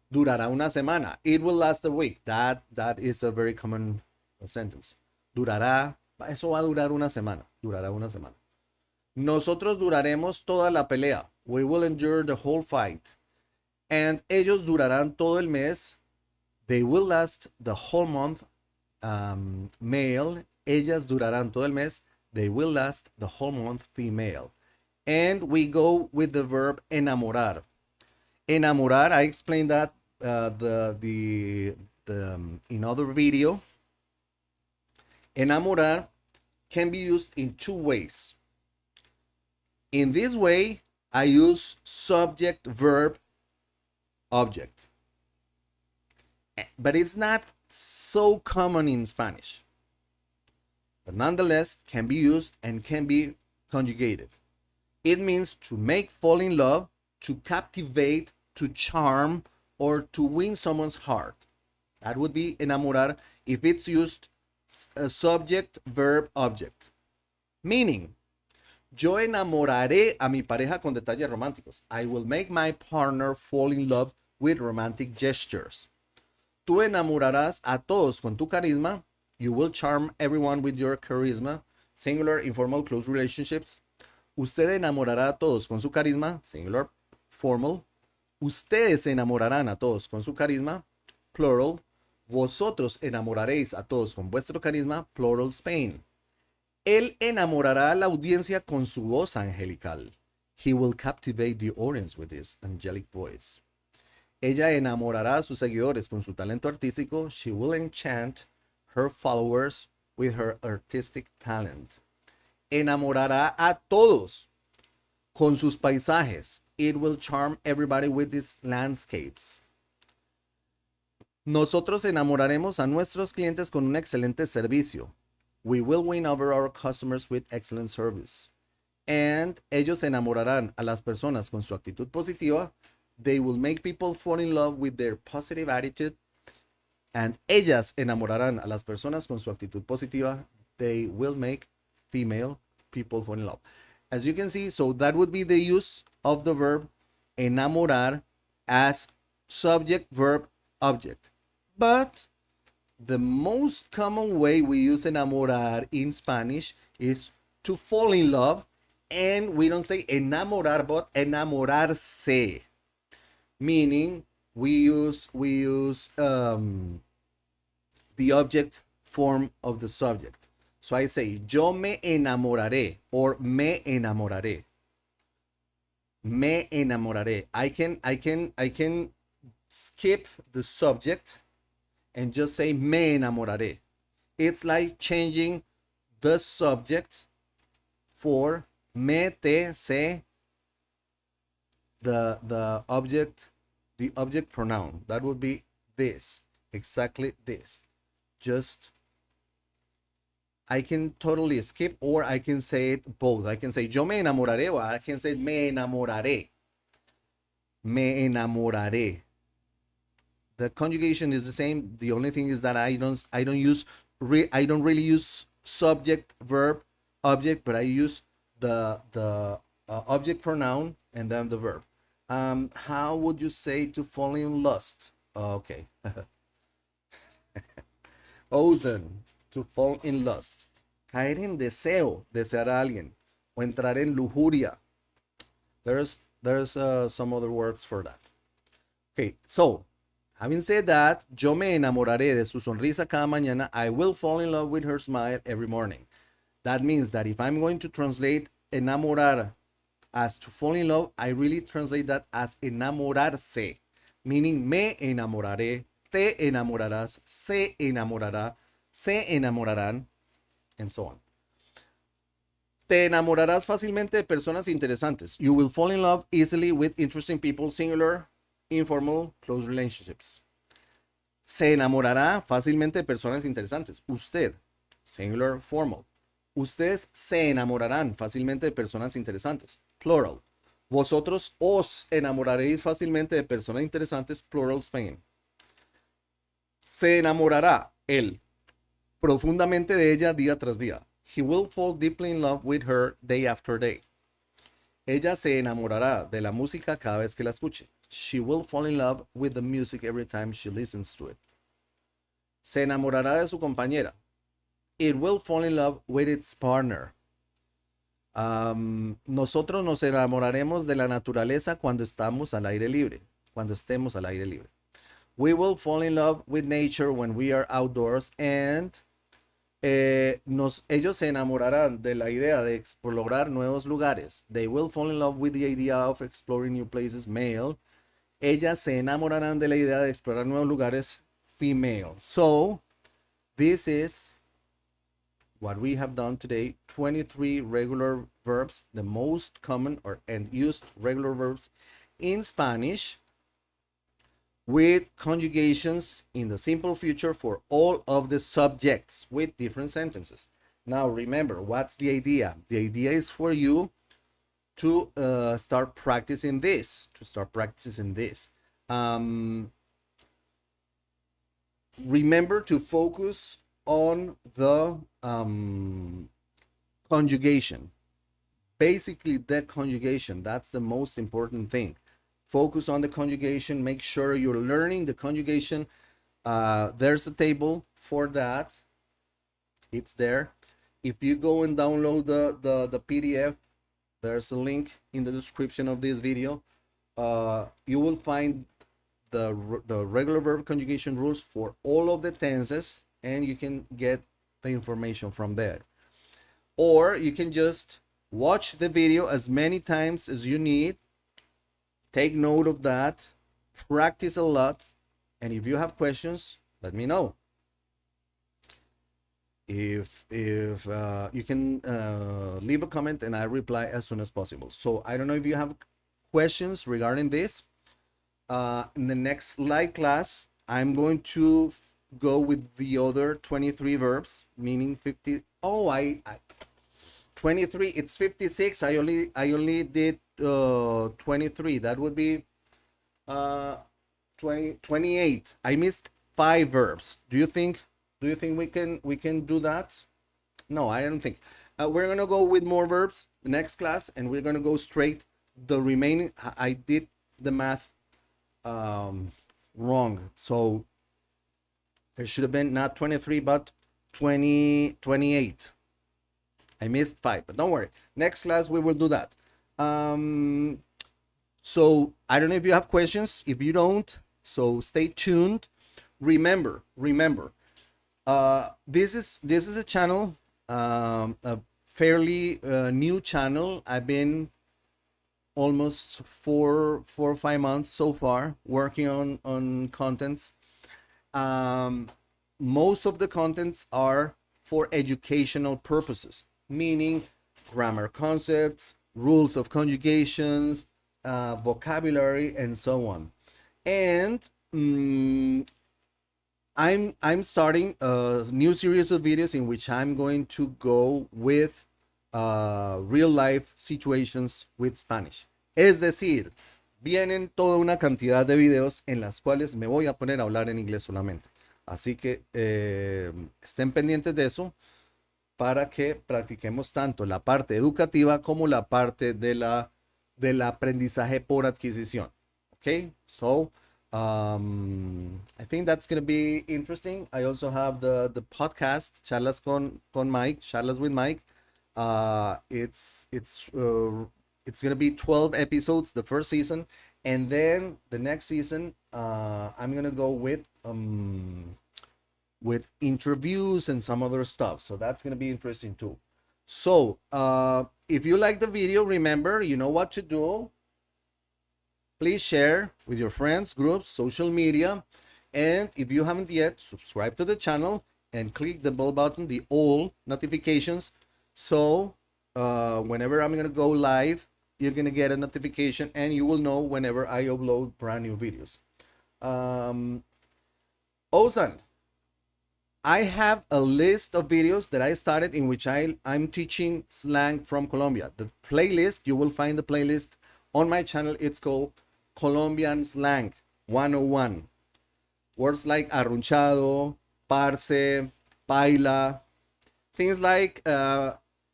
Durará una semana. It will last a week. That is a very common sentence. Durará, eso va a durar una semana. Durará una semana. Nosotros duraremos toda la pelea. We will endure the whole fight. And ellos durarán todo el mes. They will last the whole month. Male. Ellas durarán todo el mes. They will last the whole month. Female. And we go with the verb enamorar. Enamorar, I explained that in other video. Enamorar can be used in two ways. In this way, I use subject, verb, object. But it's not so common in Spanish. But nonetheless, can be used and can be conjugated. It means to make fall in love, to captivate, to charm, or to win someone's heart. That would be enamorar if it's used subject, verb, object. Meaning, yo enamoraré a mi pareja con detalles románticos. I will make my partner fall in love with romantic gestures. Tú enamorarás a todos con tu carisma. You will charm everyone with your charisma. Singular, informal, close relationships. Usted enamorará a todos con su carisma. Singular, formal. Ustedes enamorarán a todos con su carisma. Plural. Vosotros enamoraréis a todos con vuestro carisma. Plural, Spain. Él enamorará a la audiencia con su voz angelical. He will captivate the audience with his angelic voice. Ella enamorará a sus seguidores con su talento artístico. She will enchant her followers with her artistic talent. Enamorará a todos con sus paisajes. It will charm everybody with its landscapes. Nosotros enamoraremos a nuestros clientes con un excelente servicio. We will win over our customers with excellent service. And ellos enamorarán a las personas con su actitud positiva. They will make people fall in love with their positive attitude. And ellas enamorarán a las personas con su actitud positiva. They will make female people fall in love. As you can see, so that would be the use of the verb enamorar as subject, verb, object. But the most common way we use enamorar in Spanish is to fall in love, and we don't say enamorar but enamorarse, meaning we use the object form of the subject. So I say yo me enamoraré or me enamoraré. Me enamoraré. I can skip the subject and just say me enamoraré. It's like changing the subject for me, te, se, the object pronoun. That would be this, exactly this. Just, I can totally skip, or I can say it both. I can say yo me enamoraré, or I can say me enamoraré. Me enamoraré. The conjugation is the same. The only thing is that I don't really use subject, verb, object, but I use the object pronoun and then the verb. How would you say to fall in lust? Okay. Ozen, to fall in lust. Caer en deseo, desear a alguien, o entrar en lujuria. There's some other words for that. Okay, so having said that, yo me enamoraré de su sonrisa cada mañana. I will fall in love with her smile every morning. That means that if I'm going to translate enamorar as to fall in love, I really translate that as enamorarse, meaning me enamoraré, te enamorarás, se enamorará, se enamorarán, and so on. Te enamorarás fácilmente de personas interesantes. You will fall in love easily with interesting people, singular, informal, close relationships. Se enamorará fácilmente de personas interesantes. Usted, singular, formal. Ustedes se enamorarán fácilmente de personas interesantes, plural. Vosotros os enamoraréis fácilmente de personas interesantes, plural, Spain. Se enamorará él profundamente de ella día tras día. He will fall deeply in love with her day after day. Ella se enamorará de la música cada vez que la escuche. She will fall in love with the music every time she listens to it. Se enamorará de su compañera. It will fall in love with its partner. Nosotros nos enamoraremos de la naturaleza cuando estamos al aire libre. Cuando estemos al aire libre. We will fall in love with nature when we are outdoors, and ellos se enamorarán de la idea de explorar nuevos lugares. They will fall in love with the idea of exploring new places, male. Ellas se enamorarán de la idea de explorar nuevos lugares, female. So, this is what we have done today. 23 regular verbs, the most common and used regular verbs in Spanish, with conjugations in the simple future for all of the subjects with different sentences. Now remember, what's the idea? The idea is for you to start practicing this, remember to focus on the conjugation. Basically, the conjugation, that's the most important thing. Focus on the conjugation. Make sure you're learning the conjugation. There's a table for that. It's there. If you go and download the PDF, there's a link in the description of this video. You will find the regular verb conjugation rules for all of the tenses, and you can get the information from there. Or you can just watch the video as many times as you need. Take note of that, practice a lot, and if you have questions, let me know. If you can leave a comment and I reply as soon as possible. So I don't know if you have questions regarding this. In the next live class, I'm going to go with the other 23 verbs, meaning 50. Oh, I 23. It's 56. I only did 23. That would be uh 28. I missed 5 verbs. Do you think we can do that? No, I don't think. We're gonna go with more verbs the next class, and we're gonna go straight. The remaining, I did the math um, wrong, so there should have been not 23 but 28. I missed 5, but don't worry. Next class we will do that. Um, so I don't know if you have questions. If you don't, so stay tuned. Remember, this is a channel, a fairly new channel. I've been almost 4 or 5 months so far working on contents. Um, Most of the contents are for educational purposes, meaning grammar concepts, rules of conjugations, vocabulary, and so on. And I'm starting a new series of videos in which I'm going to go with real life situations with Spanish. Es decir, vienen toda una cantidad de videos en las cuales me voy a poner a hablar en inglés solamente. Así que estén pendientes de eso para que practiquemos tanto la parte educativa como la parte del aprendizaje por adquisición. Okay, so I think that's going to be interesting. I also have the podcast Charlas con Mike, Charlas with Mike. It's going to be 12 episodes the first season, and then the next season I'm going to go with interviews and some other stuff. So that's going to be interesting too. So if you like the video, remember, you know what to do. Please share with your friends, groups, social media. And if you haven't yet, subscribe to the channel and click the bell button, the all notifications. So whenever I'm going to go live, you're going to get a notification and you will know whenever I upload brand new videos. Ozan, I have a list of videos that I started in which I'm teaching slang from Colombia. The playlist, you will find the playlist on my channel. It's called Colombian Slang 101. Words like arrunchado, parce, paila, things like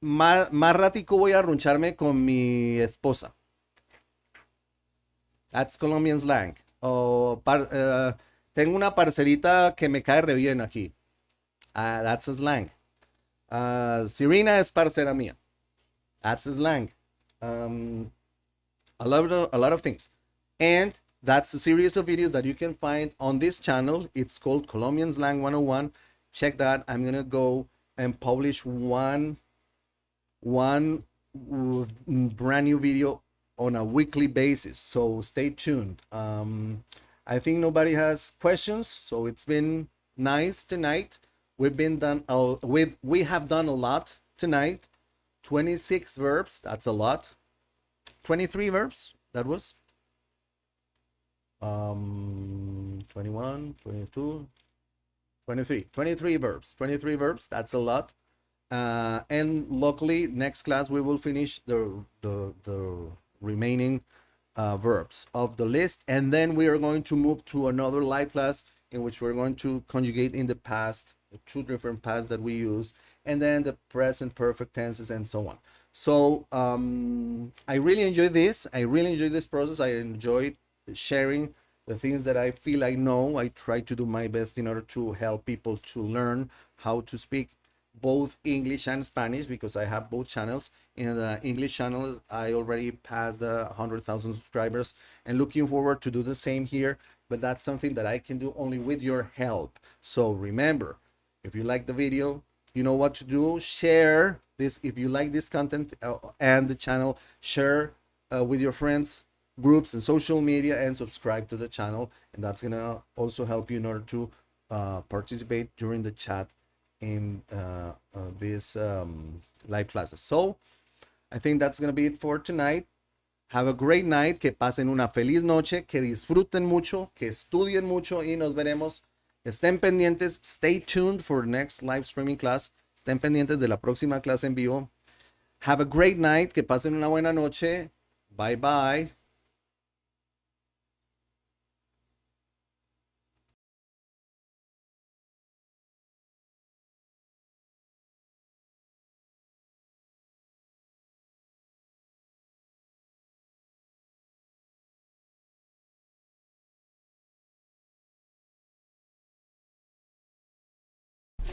más ratico voy a arruncharme con mi esposa. That's Colombian slang. O tengo una parcerita que me cae re bien aquí. That's a slang. Serena es parcera mía. That's a slang. A lot of things. And that's a series of videos that you can find on this channel. It's called Colombian Slang 101. Check that. I'm going to go and publish one brand new video on a weekly basis. So stay tuned. I think nobody has questions. So it's been nice tonight. We have done a lot tonight. 26 verbs. That's a lot. 23 verbs. That was 21, 22, 23. 23 verbs. 23 verbs. That's a lot. And luckily, next class we will finish the remaining verbs of the list, and then we are going to move to another live class in which we're going to conjugate in the past, the 2 different pasts that we use, and then the present perfect tenses and so on. So I really enjoy this. I really enjoy this process. I enjoy sharing the things that I feel I know. I try to do my best in order to help people to learn how to speak both English and Spanish, because I have both channels. In the English channel, I already passed the 100,000 subscribers and looking forward to do the same here. But that's something that I can do only with your help. So remember, if you like the video, you know what to do. Share this. If you like this content and the channel, share with your friends, groups, and social media, and subscribe to the channel. And that's going to also help you in order to participate during the chat in these live classes. So I think that's going to be it for tonight. Have a great night, que pasen una feliz noche, que disfruten mucho, que estudien mucho y nos veremos. Estén pendientes, stay tuned for next live streaming class. Estén pendientes de la próxima clase en vivo. Have a great night, que pasen una buena noche. Bye bye.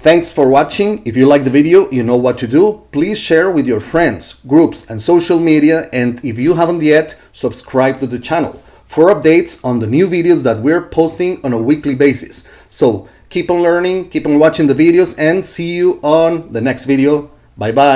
Thanks for watching. If you like the video, you know what to do. Please share with your friends, groups, and social media. And if you haven't yet, subscribe to the channel for updates on the new videos that we're posting on a weekly basis. So keep on learning, keep on watching the videos, and see you on the next video. Bye bye.